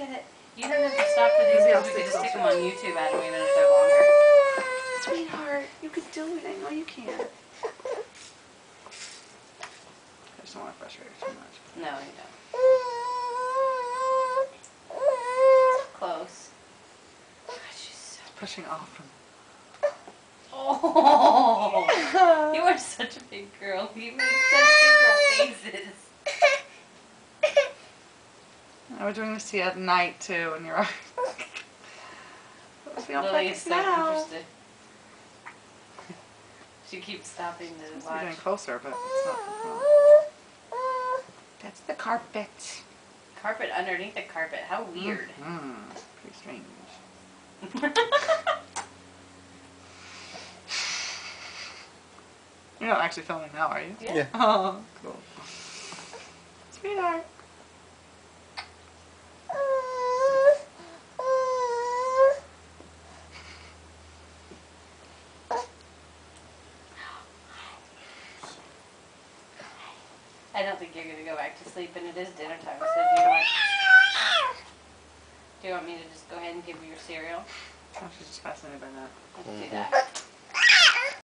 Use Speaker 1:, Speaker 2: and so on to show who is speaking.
Speaker 1: at it. You don't have to stop for these
Speaker 2: Maybe
Speaker 1: because
Speaker 2: I'll
Speaker 1: we
Speaker 2: stay
Speaker 1: could just stick them
Speaker 2: closer.
Speaker 1: on YouTube, Adam, even if they're longer.
Speaker 2: Sweetheart, you can do it. I know you can. I just don't want to frustrate her too much.
Speaker 1: No, you don't. Close. God, she's so
Speaker 2: Pushing off from.
Speaker 1: Oh, you are such a big girl. You make such big girl faces.
Speaker 2: We're doing this to you at night too, and you're.
Speaker 1: Lily is so interested. She keeps stopping to
Speaker 2: We're
Speaker 1: watch.
Speaker 2: getting closer, but it's not. That's the carpet.
Speaker 1: Carpet underneath the carpet. How weird.
Speaker 2: Pretty strange. You're not actually filming now, are you?
Speaker 1: Yeah.
Speaker 2: Oh, cool. Sweetheart.
Speaker 1: I don't think you're going to go back to sleep, and it is dinner time, so do you want me to just go ahead and give you your cereal?
Speaker 2: Oh, she's just fascinated by that.
Speaker 1: Let's do that.